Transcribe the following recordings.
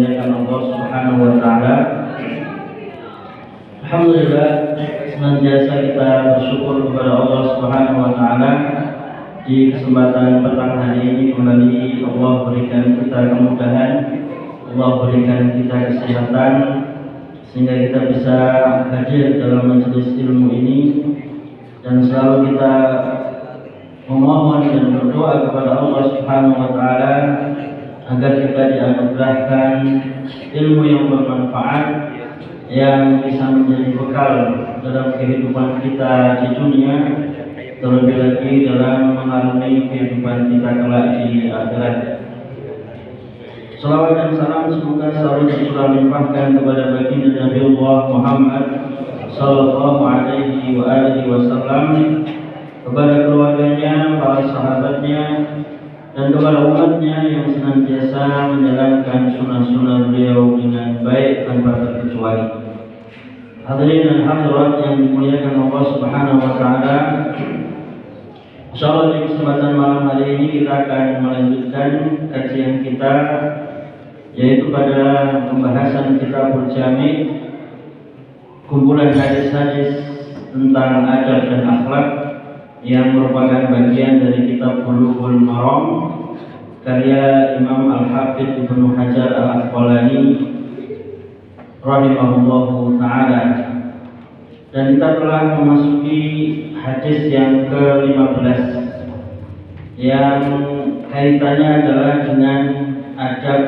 memuliakan Allah Subhanahu wa taala. Alhamdulillah, senantiasa kita bersyukur kepada Allah Subhanahu wa taala. Di kesempatan petang hari ini kembali Allah berikan kita kemudahan, Allah berikan kita kesehatan sehingga kita bisa hadir dalam majelis ilmu ini, dan selalu kita memohon dan berdoa kepada Allah Subhanahu wa taala agar kita dianugerahkan ilmu yang bermanfaat yang bisa menjadi bekal dalam kehidupan kita di dunia, terlebih lagi dalam mengarungi kehidupan kita kelak di akhirat. Salawat dan salam semoga selalu tercurah limpahkan kepada baginda Nabi Allah Muhammad sallallahu alaihi wasallam, kepada keluarganya, para sahabatnya, dan kepada umatnya yang senantiasa menjalankan sunnah-sunnah beliau dengan baik tanpa terkecuali. Hadirin dan hadirat yang dimuliakan Allah Subhanahu wa taala, insyaallah di kesempatan malam hari ini kita akan melanjutkan kajian kita, yaitu pada pembahasan Kitabul Jami', kumpulan hadis-hadis tentang adab dan akhlak yang merupakan bagian dari kitab Bulughul Maram karya Imam Al-Hafidz Ibnu Hajar Al-Asqalani rahimahullahu ta'ala. Dan kita telah memasuki hadis yang ke-15 yang kaitannya adalah dengan adab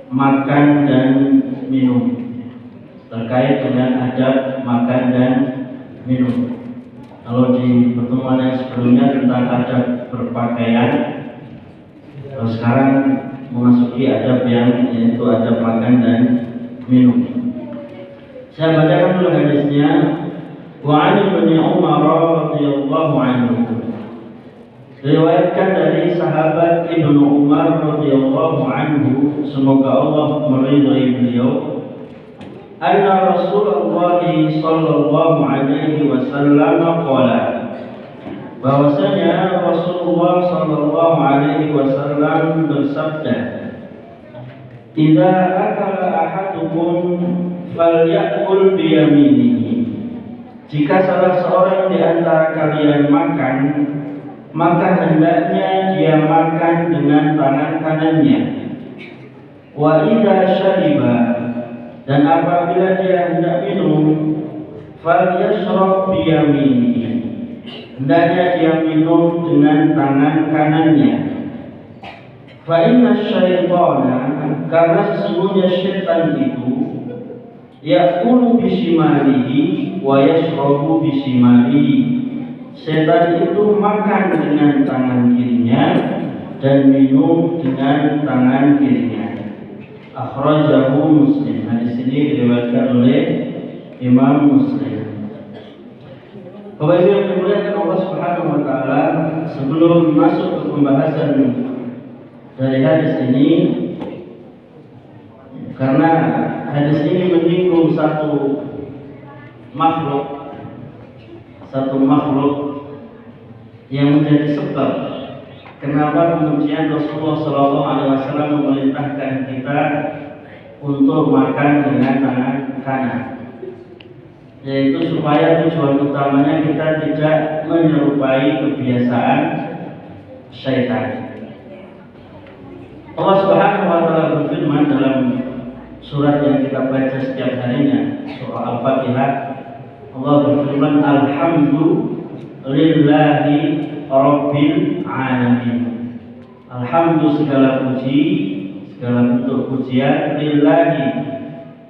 makan dan minum, terkait dengan adab makan dan minum. Kalau di pertemuan yang sebelumnya tentang adab berpakaian, kalau sekarang memasuki adab yang yaitu adab makan dan minum. Saya bacakan dulu hadisnya. Wa 'an Ibnu Umar radhiyallahu anhu. Diriwayatkan dari sahabat Ibnu Umar radhiyallahu anhu, semoga Allah meridhai beliau, anna Rasulullah sallallahu alaihi wasallam qala, bahwasanya Rasulullah sallallahu alaihi wasallam bersabda, idza akala ahadukum falyakul biyaminihi, jika salah seorang di antara kalian makan, maka hendaknya dia makan dengan tangan kanannya. Wa idza syariba, dan apabila dia hendak minum, falyashrab biyaminihi, hendaknya dia minum dengan tangan kanannya. Fa inna syaitana, karena sesungguhnya syaitan itu, ya'kulu bishimalihi wa yashrabu bishimalihi, setan itu makan dengan tangan kirinya dan minum dengan tangan kirinya. Akhrajahu Muslim. Hadis ini diriwayatkan oleh Imam Muslim. Bapak Ibu yang dimuliakan Allah Subhanahu wa taala, sebelum masuk ke pembahasan dari hadis ini, karena hadis ini menyinggung satu makhluk yang menjadi sebab kenapa kemudian Rasulullah SAW memerintahkan kita untuk makan dengan tangan kanan, yaitu supaya tujuan utamanya kita tidak menyerupai kebiasaan syaitan. Allah Subhanahu wa taala berfirman dalam surat yang kita baca setiap harinya, surah Al-Fatihah. Allah berfirman, alhamdulillahi rabbil alamin. Alhamdulillah, segala puji, segala bentuk pujian, lillahi,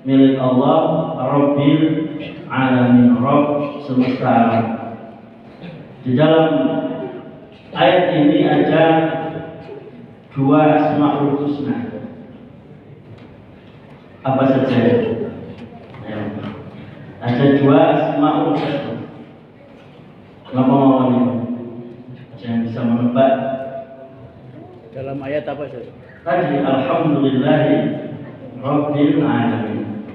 milik Allah, rabbil alamin, Rabb semesta alam. Di dalam ayat ini ada dua Asmaul Husna. Apa saja? Ada dua Asmaul Husna. Kenapa mau ini? Yang bisa menebak dalam ayat apa saja? Tadi alhamdulillahi rabbil alamin.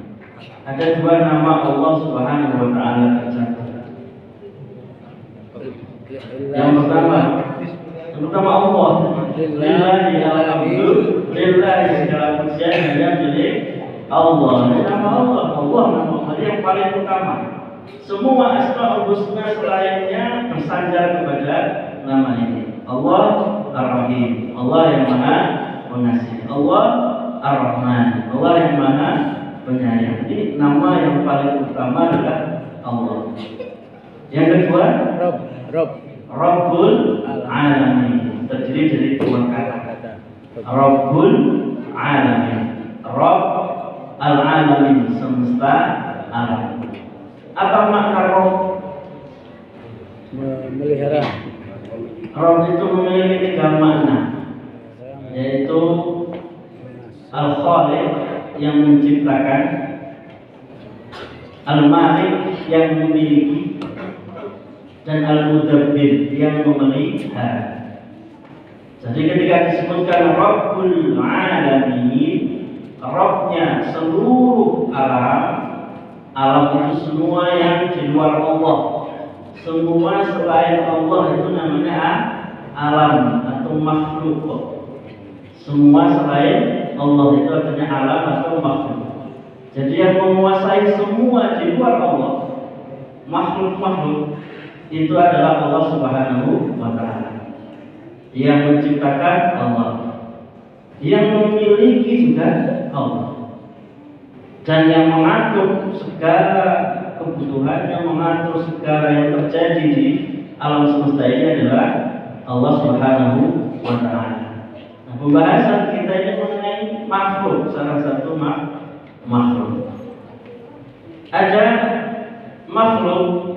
Ada dua nama Allah Subhanahu wa taala tercatat. Yang pertama Allah. Lillahi alhamdulillah, segala pujian hanya Allah. Nama Allah, Allah nama yang paling utama. Semua asmaul husna selainnya bersandar kepada nama ini. Allah Ar-Rahim, Allah yang Maha Pengasih. Allah Ar-Rahman, Allah yang Maha Penyayang. Jadi nama yang paling utama adalah Allah. Yang kedua, Rabbul Alamin, terdiri dari dua kata. Rabbul Alamin, Rabb Al-Alamin, semesta alam. Apa makna Rabb? Melihara. Rabb itu memiliki tiga makna, yaitu Al-Khaliq yang menciptakan, Al-Malik yang memiliki, dan Al-Mudabbir yang memelihara. Jadi ketika disebutkan Rabbul Alamin, Rabbnya seluruh alam, alam itu semua yang di luar Allah, semua selain Allah itu namanya alam atau makhluk. Semua selain Allah itu artinya alam atau makhluk. Jadi yang menguasai semua di luar Allah, makhluk-makhluk, itu adalah Allah Subhanahu wa Ta'ala. Yang menciptakan Allah, yang memiliki juga Allah, dan yang mengatur segala kebutuhan, yang mengatur segala yang terjadi di alam semesta ini adalah Allah Subhanahu wa Ta'ala. Nah, pembahasan kita ini mengenai makhluk, salah satu makhluk. Ada makhluk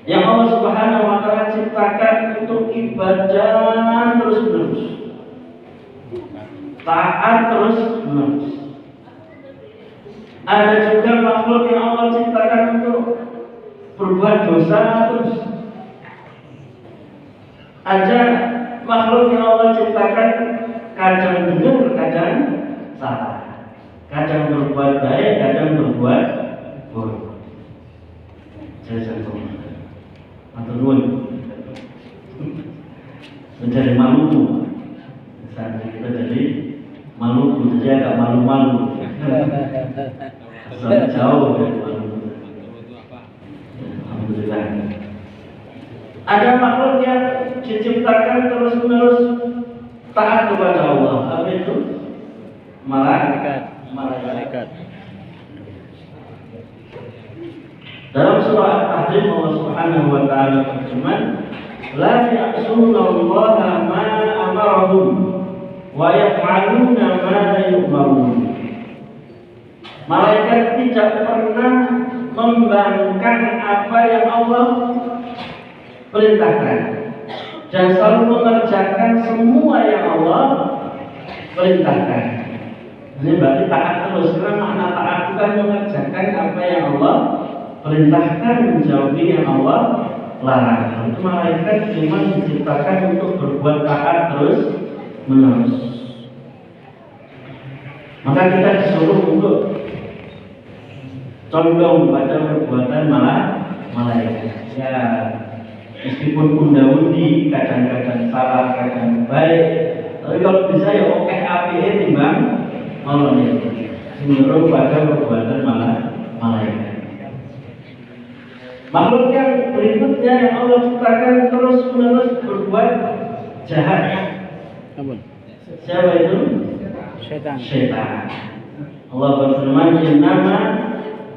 yang Allah Subhanahu wa Ta'ala ciptakan untuk ibadah terus-menerus, taat terus-menerus. Ada juga makhluk yang Allah ciptakan untuk berbuat dosa terus. Ada makhluk yang Allah ciptakan kadang benar, kadang salah, kadang berbuat baik, kadang berbuat buruk. Saya contoh atau nuwun menjadi Maluku, misalnya kita jadi Maluku saja agak malu-malu, sangat jauh dari Maluku. Alhamdulillah. Ada makhluk yang diciptakan terus-menerus taat kepada Allah. Apa itu? Malaikat. Dalam surah At-Tahrim Allah Subhanahu wa Ta'ala berfirman, la ya'suna Allah ma amarahum wa yaf'aluna ma la yu'marun. Malaikat tidak pernah membangkang apa yang Allah perintahkan dan selalu mengerjakan semua yang Allah perintahkan. Ini berarti taat terus, karena makna taat bukan mengerjakan apa yang Allah perintahkan, menjauhi yang Allah larang. Itu malaikat cuma diciptakan untuk berbuat taat terus menerus. Maka kita disuruh untuk condong pada perbuatan malaikat. Ya, meskipun unda-undi kadang-kadang salah, kadang baik, tapi kalau bisa ya oke APE timbang Allah itu cenderung pada perbuatan malaikat. Makhluk yang berikutnya yang Allah ciptakan terus-menerus berbuat jahat. Siapa itu? Syaitan. Allah berfirman, "Innama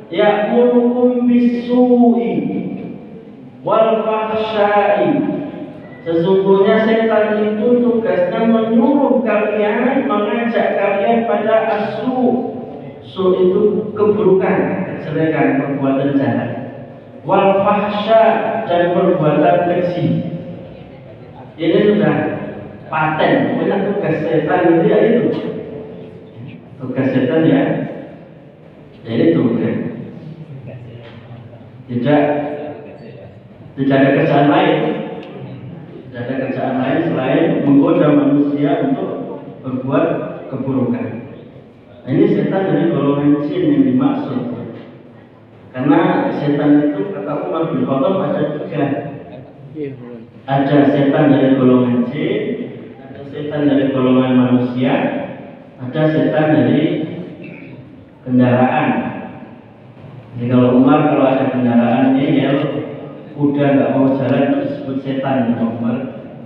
ya'murukum bis-su'i wal fahsya'i." Sesungguhnya setan itu tugasnya menyuruh kalian, mengajak kalian pada as-su'. Su' itu keburukan, kejelekan, perbuatan jahat. Wal fahsya, dan perbuatan keji. Ini sudah paten. Pokoknya tugas setan itu ya itu. Tugas setan ya itu kan. Tidak ada kerjaan lain. Tidak ada kerjaan lain selain menggoda manusia untuk berbuat keburukan. Nah, ini setan dari golongan jin yang dimaksud. Karena setan itu kata Umar bin Khattab ada tiga. Ada setan dari golongan jin, ada setan dari golongan manusia, ada setan dari kendaraan. Jadi kalau Umar kalau ada kendaraan ya kuda nggak mau jalan itu disebut setan ya Umar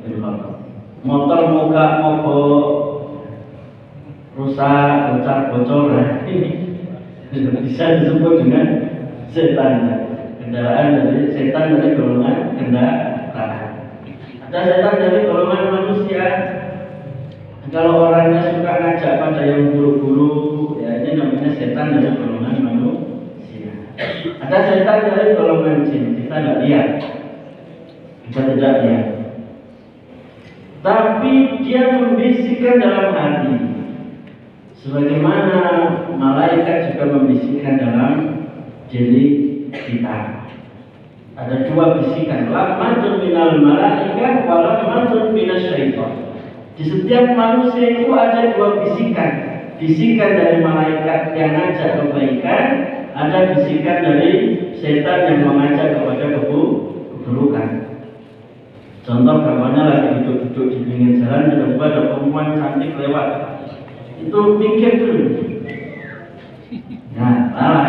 bin Khattab. Motor mogok rusak, bocor, ini bisa disebut dengan setan. Kendaraan dari setan dari golongan kendaraan. Ada setan dari golongan manusia. Kalau orangnya suka ngajak pada yang buru-buru, ya ini namanya setan dari golongan manusia. Ada setan dari golongan jin, kita tidak lihat, kita tidak lihat. Tapi dia membisikkan dalam hati, sebagaimana malaikat juga membisikkan dalam diri kita. Ada dua bisikan, lamatun minal malaikat wa lamatun minas syaitan. Di setiap manusia itu ada dua bisikan. Bisikan dari malaikat yang ngajak kebaikan, ada bisikan dari setan yang mengajak kepada keburukan. Contoh gambarnya lagi duduk-duduk di pinggir jalan, tiba-tiba ada perempuan cantik lewat. Itu pikir dulu. Nah, salah.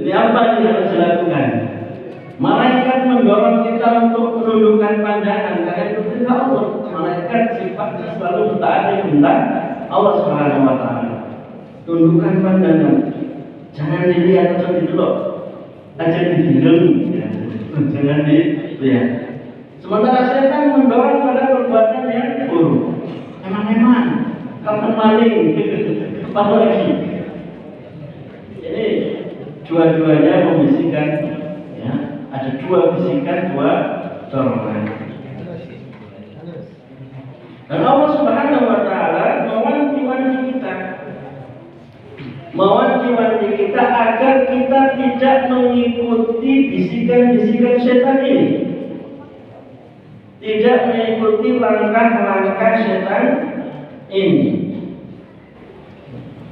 Ini apa yang harus dilakukan? Malaikat mendorong kita untuk menundukkan pandangan karena itu perintah Allah. Malaikat sifatnya selalu taat perintah Allah Subhanahu wa taala. Tundukkan pandangan. Jangan dilihat atau ditelok. Aja dibilang. Jangan dilihat. Sementara setan mendorong pada perbuatan yang buruk. Emang kapan maling? Apa lagi? Ini dua-duanya membisikkan, ya. Ada dua bisikan, dua dorongan. Dan Allah Subhanahu wa taala mewanti-wanti kita agar kita tidak mengikuti bisikan-bisikan setan ini. Tidak mengikuti langkah-langkah setan ini.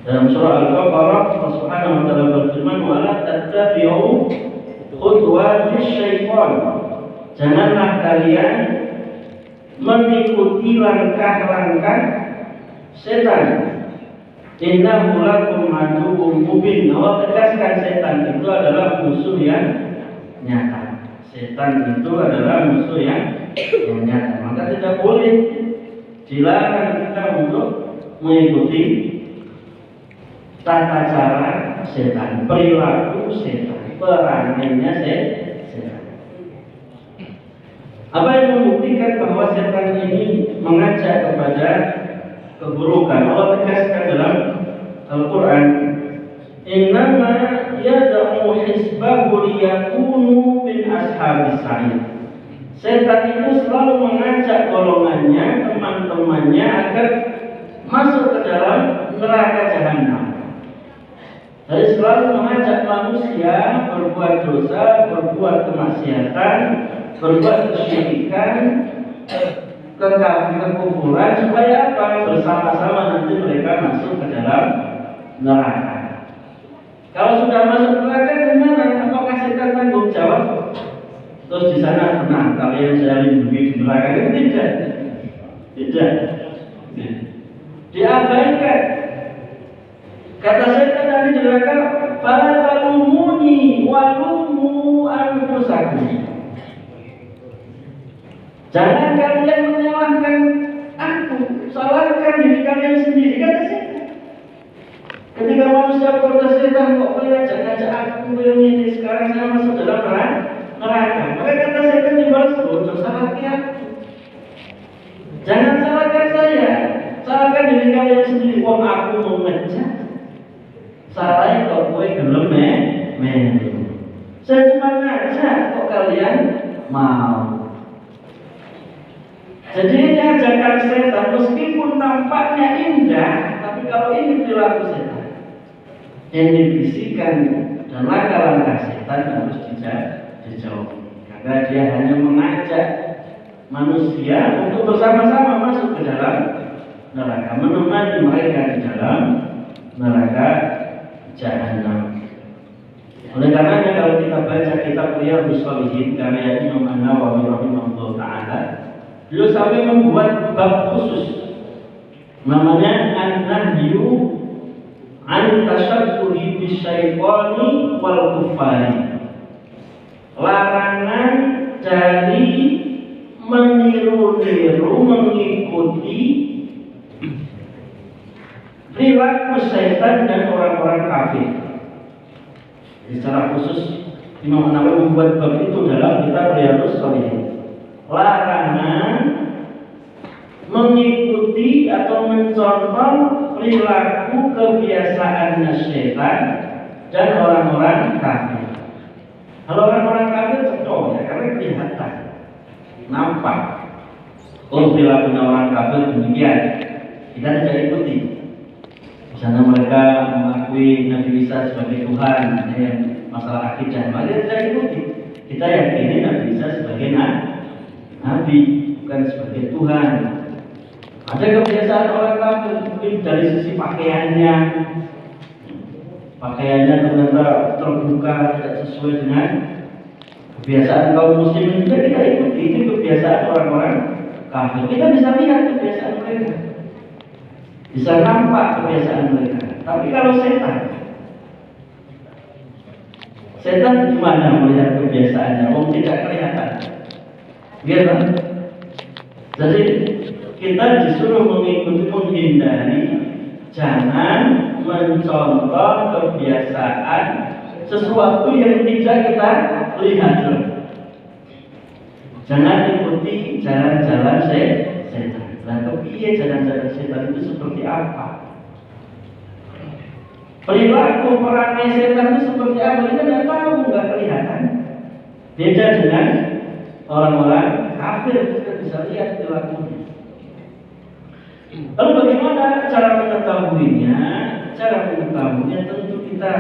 Dalam surah Al-Baqarah Allah Subhanahu wa taala berfirman, "Wala tattabi'u khutuwatis syaitan." Janganlah kalian mengikuti langkah-langkah setan. Innahu lakum aduwwun mubin. Allah tegaskan setan itu adalah musuh yang nyata. Setan itu adalah musuh yang nyata. Maka tidak boleh dilarang kita untuk mengikuti tata cara setan, perilaku setan, perangannya setan. Apa yang membuktikan bahwa setan ini mengajak kepada keburukan? Allah tegaskan dalam Al-Quran, "Innama yad'u hizbahu liyakunu min ashabis sa'ir." Setan itu selalu mengajak golongannya, teman-temannya agar masuk ke dalam neraka jahanam. Jadi selalu mengajak manusia berbuat dosa, berbuat kemaksiatan, berbuat kesyirikan, kekufuran, supaya apa? Bersama-sama nanti mereka masuk ke dalam neraka. Kalau sudah masuk neraka gimana? Apakah setan tanggung jawab? Terus di sana tenang, kalian saya lindungi di neraka? Itu tidak. Diabaikan. Kata setan tadi di neraka, "Fala talumuni walumu anfusakum." Jangan kalian menyalahkan aku, salahkan diri kalian sendiri, kata setan. Ketika manusia protes, setan kok ngajak aku ini, sekarang saya masuk dalam neraka. Maka kata setan dibalas, "Bocor, salahkan aku. Jangan salahkan saya, salahkan diri kalian sendiri. Wong aku mau ngejak. Salahnya kok kowe gelem melu. Saya cuma ngajak kok kalian mau." Jadi ini ajakan setan, meskipun nampaknya indah, tapi kalau ini perilaku setan, yang dibisikkan dan langkah-langkah setan harus dijauhi. Karena dia hanya mengajak manusia untuk bersama-sama masuk ke dalam neraka, menemani mereka di dalam neraka jahanam. Oleh karenanya kalau kita baca kitab Riyadhus Shalihin karya Imam An-Nawawi rahimahullah taala, beliau sampai membuat bab khusus namanya An-Nahyu an tashabbuhi bisyaitani wal kufari. Larangan dari meniru-niru, mengikuti perilaku setan dan orang-orang kafir. Secara khusus Imam Nawawi membuat bab itu dalam kitab Riyadhus Shalihin. Larangan mengikuti atau mencontoh perilaku kebiasaannya setan dan orang-orang kafir. Kalau orang-orang kafir cocok ya, karena kelihatan, nampak. Oh, perilakunya orang kafir demikian, kita tidak ikuti. Misalnya mereka mengakui Nabi Isa sebagai Tuhan, masalah akidah, maka kita tidak ikuti. Kita yakini Nabi Isa sebagai Nabi, bukan sebagai Tuhan. Ada kebiasaan orang kafir mungkin dari sisi pakaiannya ternyata terbuka, tidak sesuai dengan kebiasaan kaum muslimin, juga kita ikuti. Itu kebiasaan orang-orang kafir. Kita bisa lihat kebiasaan mereka, bisa nampak kebiasaan mereka. Tapi kalau setan gimana melihat kebiasaannya? Tidak kelihatan. Gitu. Jadi kita disuruh menghindari, jangan mencontoh kebiasaan sesuatu yang tidak kita lihat. Jangan ikuti jalan-jalan setan. Tapi jalan-jalan setan itu seperti apa? Perilaku perangai setan itu seperti apa? Kita tidak tahu, nggak kelihatan. Beda dengan orang-orang kafir, kita bisa lihat perilakunya. Lalu bagaimana cara mengetahuinya? Cara mengetahuinya tentu kita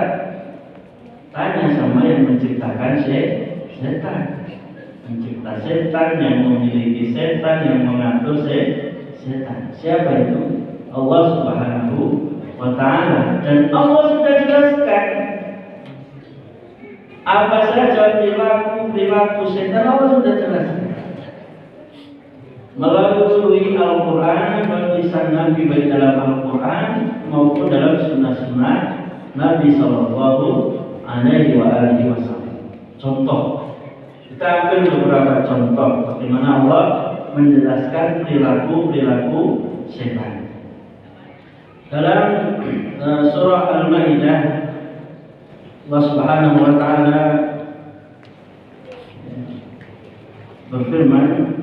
tanya sama yang menciptakan setan. Mencipta setan, yang memiliki setan, yang mengatur setan. Siapa itu? Allah Subhanahu wa Ta'ala. Dan Allah sudah jelaskan apa saja perilaku setan. Allah sudah jelaskan melalui Al-Quran, barisan Nabi baik dalam Al-Quran maupun dalam sunnah-sunnah Nabi Sallallahu Alaihi Wasallam. Contoh, kita ambil beberapa contoh bagaimana Allah menjelaskan perilaku setan. Dalam surah Al-Maidah, Allah Subhanahu Wa Taala berfirman,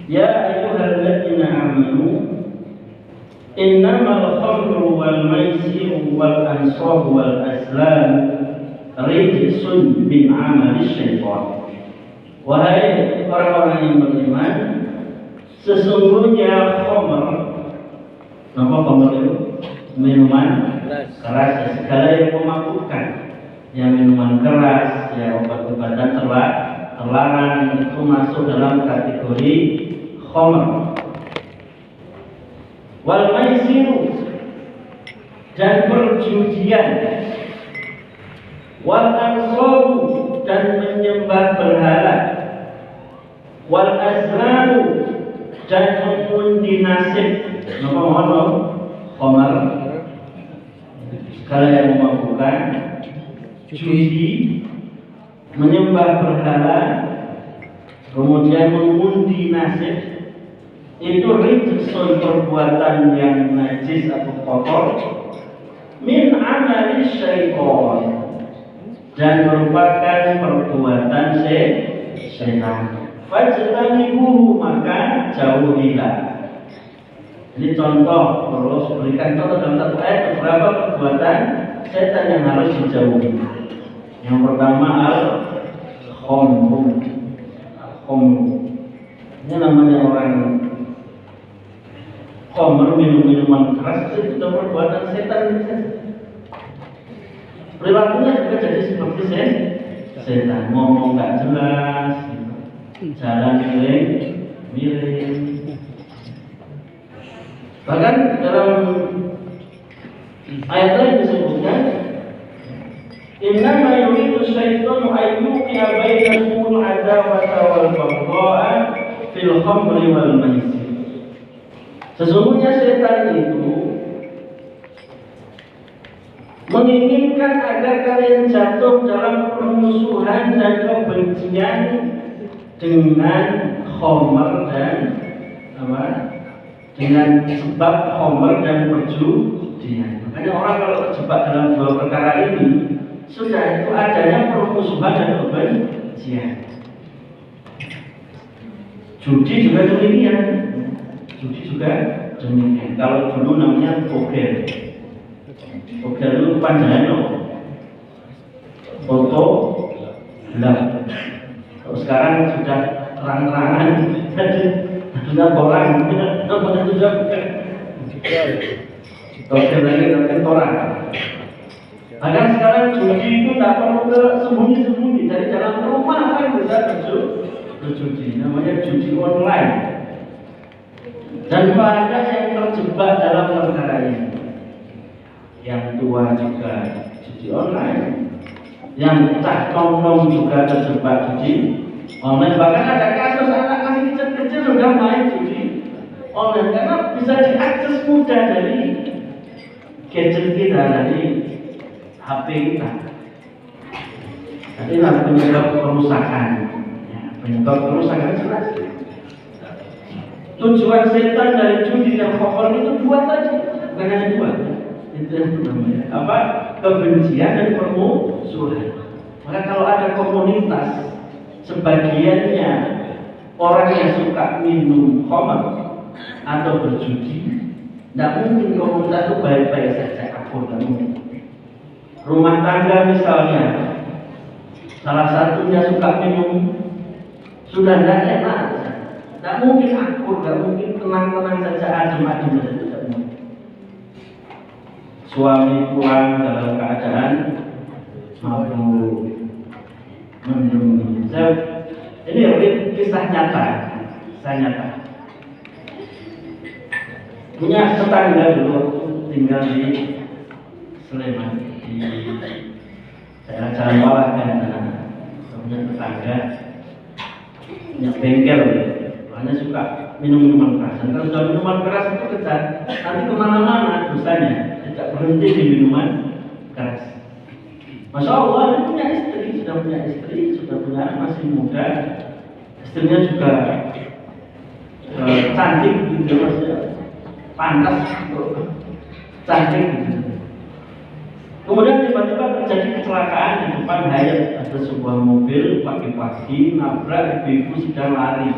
Ya ayyuhalladzina amanu innamal khamru wal maisiru wal ansabu wal azlam rijsun min amali syaitan. Wahai orang-orang yang beriman, sesungguhnya khamr, apa khamr itu? Minuman keras, segala yang memabukkan. Ya, minuman keras, ya obat-obatan terlarang itu masuk dalam kategori khamr. Wal maisiru, dan perjudian. Wal ansabu, dan menyembah berhala. Wal azlamu, dan mengundi nasib. Nama khamr, segala yang memabukkan. Judi, menyembah berhala, kemudian mengundi nasib, itu rijsun, perbuatan yang najis atau kotor, min amali syaitan, dan merupakan perbuatan setan. Fajtanibuhu, maka jauhilah. Ini contoh, terus berikan contoh dalam satu ayat beberapa perbuatan setan yang harus dijauhi. Yang pertama al-khamru. Ini namanya orang khamr, minum-minuman keras, itu perbuatan setan. Perilakunya juga jadi seperti setan, ngomong nggak jelas, jalan miring. Bahkan dalam ayat lain disebutkan, innama yuridu syaitanu an yuqi'a bainakumul adawata wal baghdha'a fil fil khamri wal maisir. Sesungguhnya setan itu menginginkan agar kalian jatuh dalam permusuhan dan kebencian dengan khamr dan apa? Dengan sebab khamr dan perjudian. Makanya orang kalau terjebak dalam dua perkara ini, sudah itu adanya permusuhan dan kebencian. Judi juga demikian. Judi juga demikian. Kalau dulu namanya poker. Poker itu panjangan loh. Foto lah. Kalau sekarang sudah terang-terangan, jadi sudah orang, namanya sudah poker lagi dengan orang. Bahkan sekarang judi itu tidak perlu ke sembunyi-sembunyi, dari dalam rumah kan bisa berjudi, namanya judi online. Dan banyak yang terjebak dalam perkara ini. Yang tua juga judi online, yang cah nom juga terjebak judi online. Bahkan ada kasus anak masih kecil-kecil sudah main judi online karena bisa diakses mudah dari gadget kita, dari HP kita. Jadi penyebab kerusakan, ya, penyebab kerusakan jelas. Tujuan setan dari judi dan khamr itu dua tadi, bukan hanya dua. Itu yang namanya apa? Kebencian dan permusuhan. Maka kalau ada komunitas sebagiannya orang yang suka minum khamr atau berjudi, tidak mungkin komunitas itu baik-baik saja, akur, tidak mungkin. Rumah tangga misalnya, salah satunya suka minum, sudah tidak enak, tidak mungkin akur, tidak mungkin tenang-tenang saja, adem-adem saja, tidak mungkin. Suami pulang dalam keadaan mabuk, minum. Ini kisah nyata, Punya tetangga dulu tinggal di Sleman, di daerah Jalan Bawah kan, punya tetangga, punya bengkel, hanya suka minum-minuman keras. Dan kalau sudah minuman keras itu kejar, nanti kemana-mana dosanya, tidak berhenti di minuman keras. Masya Allah, dia punya istri, sudah punya anak masih muda, istrinya juga cantik gitu, maksudnya pantas untuk cantik gitu. Kemudian tiba-tiba terjadi kecelakaan di depan hayat, ada sebuah mobil pagi-pagi nabrak ibu-ibu sedang lari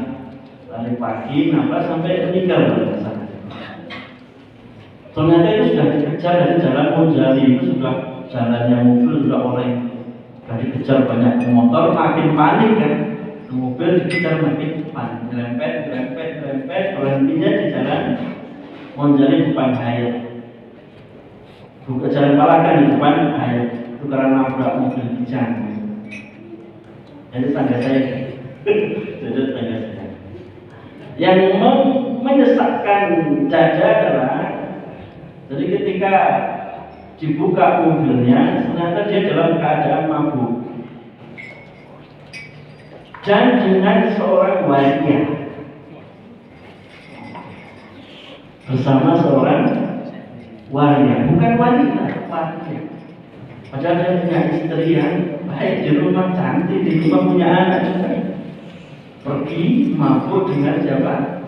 pagi, nabrak sampai meninggal pada saat itu. Ternyata itu sudah dikejar dari jalan Monjali, itu sudah jalannya mobil sudah oleh, dikejar banyak motor, makin panik kan, mobil dikejar makin panik, lempet, berhentinya di jalan Monjali depan hayat. Bukan jalan Palagan di depan hayat, itu karena nabrak mobil kijang. Jadi tangga saya, jadi tangga saya. Yang menyesakkan dada adalah, jadi ketika dibuka mobilnya, ternyata dia dalam keadaan mabuk dan dengan seorang waria, bersama seorang waria, bukan wanita, waria. Padahal dia punya istri yang baik, di rumah cantik, di rumah punya anak juga. Pergi mabuk dengan siapa?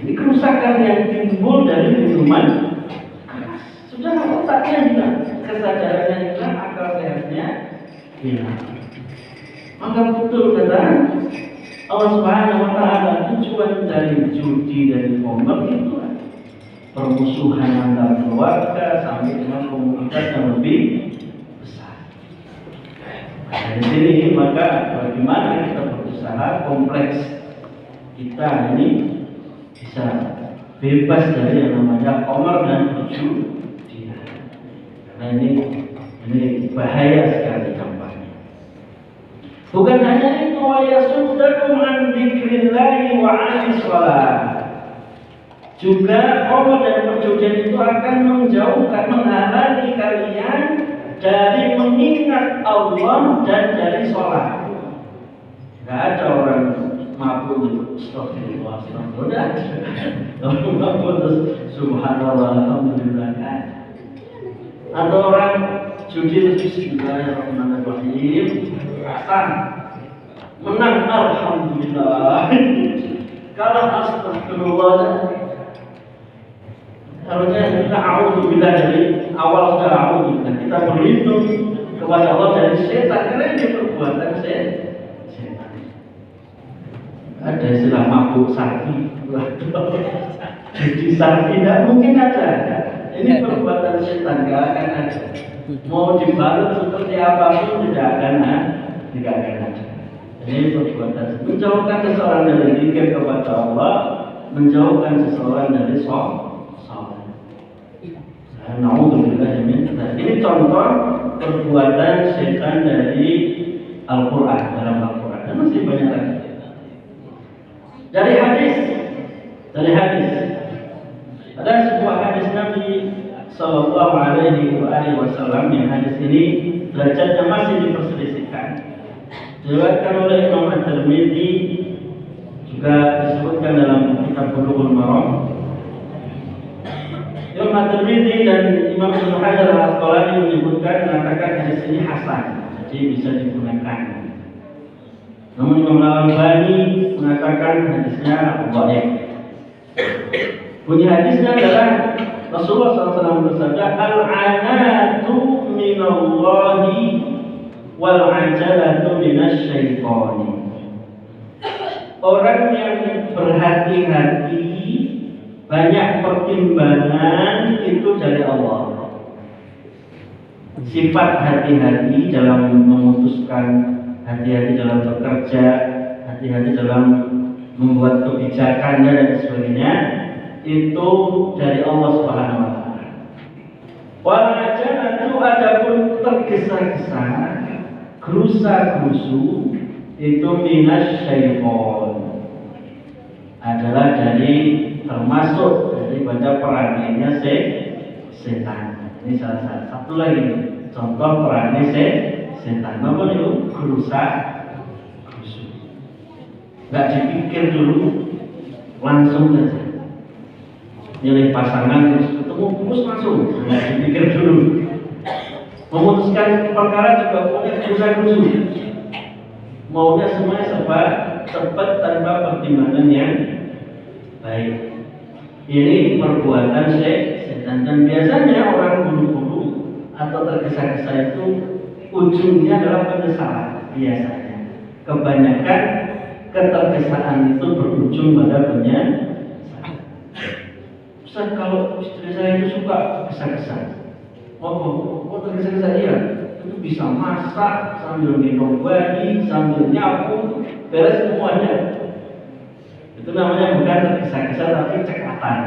Ini kerusakan yang timbul dari minuman keras. Sudah otaknya hilang, kesadarannya hilang, akal sehatnya hilang. Maka betul kata Allah Subhanahu wa Ta'ala, tujuan dari judi dari khamr itu permusuhan antar keluarga sampai dengan komunitas yang lebih besar. Dari sini maka bagaimana kita berusaha kompleks kita ini bisa bebas dari yang namanya khamr dan perjudian. Karena ini bahaya sekali dampaknya. Bukan hanya itu, wa yasuddakum an dzikrillahi wa 'anis shalah. Juga khamr dan perjudian itu akan menjauhkan, menghalangi kalian dari mengingat Allah dan dari sholat. Tidak ada orang mabuk mampu gitu. Astagfirullah, astagfirullah. Kalau mampu terus subhanallah, alhamdulillah kan. Atau orang judi terus bismillahirrahmanirrahim. Hasan menang alhamdulillah. Kalah astagfirullah. Harusnya kita a'udzubillah dari awal sudah a'udzubillah. Kita berlindung kepada Allah dari setan karena ini perbuatan setan. Ada istilah mabuk sakti. Jadi sakti tidak mungkin ada. Ini perbuatan setan, tidak akan ada. Mau dibalut seperti apapun tidak akan ada. Ini perbuatan menjauhkan seseorang dari zikir kepada Allah, menjauhkan seseorang dari sholat. Na'udzubillah min dzalik. Ini contoh perbuatan setan dari Al-Quran, dalam Al-Quran, dan masih banyak lagi. Dari hadis ada sebuah hadis Nabi Sallallahu Alaihi Wasallam yang hadis ini derajatnya masih diperselisihkan. Diriwayatkan oleh Imam At-Tirmidzi, juga disebutkan dalam kitab Bulughul Maram. Imam At-Tirmidzi dan Imam Ibnu Hajar Al-Asqalani mengatakan hadis ini hasan, jadi bisa digunakan. Namun Imam Al-Albani mengatakan hadisnya dhaif. Bunyi hadisnya adalah Rasulullah SAW bersabda, al-anatu minallahi wal ajalatu minasyaitani. Orang yang berhati-hati, banyak pertimbangan itu dari Allah. Sifat hati-hati dalam memutuskan, hati-hati dalam bekerja, hati-hati dalam membuat kebijakannya dan sebagainya, itu dari Allah Subhanahu wa taala. Wal ajalatu adapun tergesa-gesa, gerusa-gerusu itu minasyaiton, adalah dari termasuk daripada perannya setan. Ini salah satu lagi contoh perannya setan. Apa itu? Gerusa-gerusu. Nggak dipikir dulu, langsung saja. Milih pasangan terus ketemu terus langsung, nggak dipikir dulu. Memutuskan perkara juga punya gerusa-gerusu. Maunya semuanya serba cepat tanpa pertimbangan yang baik. Ini perbuatan setan, dan biasanya orang buru-buru atau tergesa-gesa itu ujungnya adalah penyesalan. Biasanya kebanyakan ketergesaan itu berujung pada penyesalan. Ustaz, kalau istri saya itu suka gesa-gesa, tergesa-gesa dia itu bisa masak sambil minum bayi, sambil nyapu, beres semuanya. Itu namanya bukan tergesa-gesa tapi cekatan.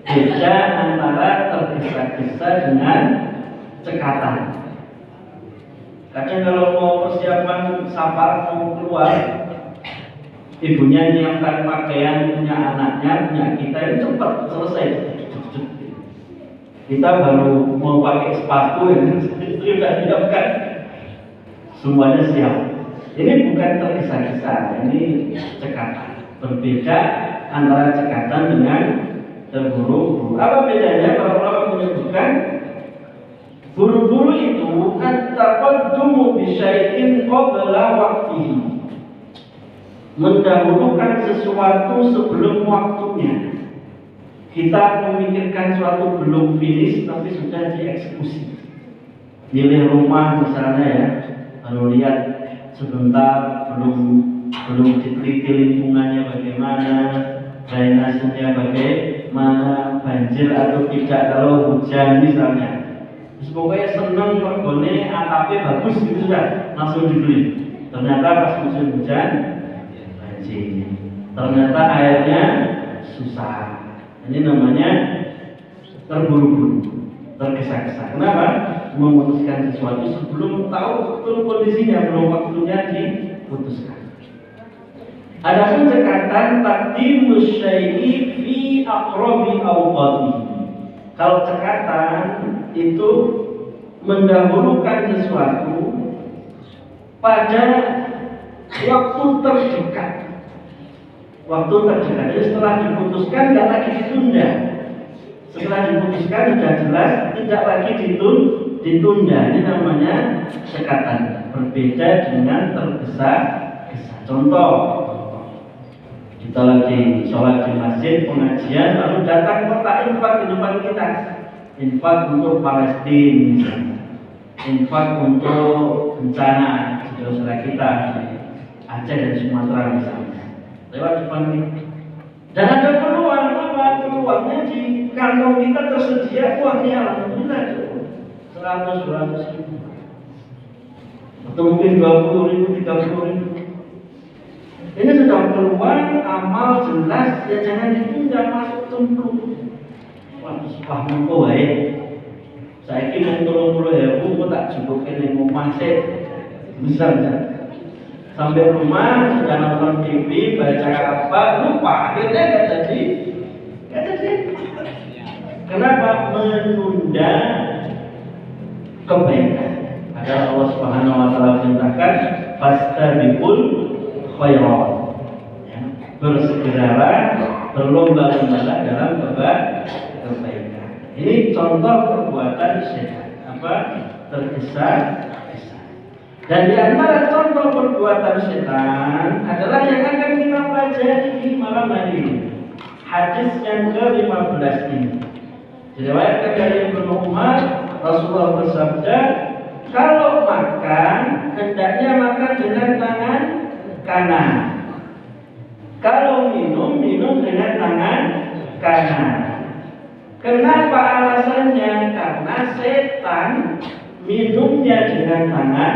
Beda antara tergesa-gesa dengan cekatan. Kadang kalau mau persiapan safar mau keluar, ibunya nyiapkan pakaian punya anaknya, punya kita, itu cepat selesai. Kita baru mau pakai sepatu, itu sudah siapkan, semuanya siap. Ini bukan tergesa-gesa, ini cekatan. Berbeda antara cekatan dengan terburu-buru. Apa bedanya? Para ulama menyebutkan buru-buru itu at-taqaddumu bi syai'in qabla waqtihi, mendahulukan sesuatu sebelum waktunya. Kita memikirkan suatu belum finish tapi sudah dieksekusi. Milih rumah misalnya ya, kalau lihat sebentar belum diteliti lingkungannya bagaimana, drainasenya bagaimana, banjir atau tidak kalau hujan misalnya. Terus pokoknya seneng mergone atapnya bagus gitu sudah langsung dibeli. Ternyata pas musim hujan banjir, ternyata airnya susah. Ini namanya terburu-buru, tergesa-gesa. Kenapa? Memutuskan sesuatu sebelum tahu betul kondisinya, belum waktunya diputuskan. Adapun cekatan taqdimu syai'i fi aqrabi awqatihi. Kalau cekatan itu mendahulukan sesuatu pada waktu terdekat, waktu terdekat. Jadi setelah diputuskan tidak lagi ditunda. Setelah diputuskan sudah jelas tidak lagi ditunda. Ini namanya sekatan. Berbeda dengan tergesa-gesa. Contoh, kita lagi sholat di masjid, pengajian, lalu datang kotak infak di depan kita. Infak untuk Palestina misalnya, infak untuk bencana saudara kita di Aceh dan Sumatera misalnya, lewat depan kita. Dan ada peluang apa? Peluangnya di kantong kita tersedia uangnya, alhamdulillah 100-200 ribu, atau mungkin 20 ribu, 30 ribu. Ini sudah peluang amal jelas, ya jangan ditunda, masuk cemplung. Wah, mengko wae. Saiki mung 30.000 kok tak cukup mau masuk. Misalnya sampai rumah sudah nonton TV, baca apa, lupa, akhirnya nggak jadi. Kenapa? Menunda kebaikan. Ada Allah Subhanahu Wa Taala perintahkan fastabiqul khairat. Ya, bersegeralah, berlomba-lombalah dalam kebaikan. Ini contoh perbuatan setan, tergesa-gesa. Dan di antara contoh perbuatan setan adalah yang akan kita pelajari di malam hari ini. Hadis yang ke-15 ini diriwayatkan dari Ibnu Umar, Rasulullah bersabda, kalau makan hendaknya makan dengan tangan kanan. Kalau minum dengan tangan kanan. Kenapa alasannya? Karena setan minumnya dengan tangan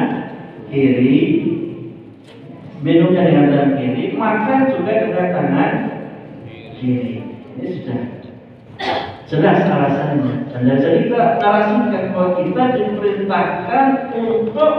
kiri, makan juga dengan tangan kiri. Ini sudah jelas alasannya. Dan jadi kita narasikan bahwa kita diperintahkan untuk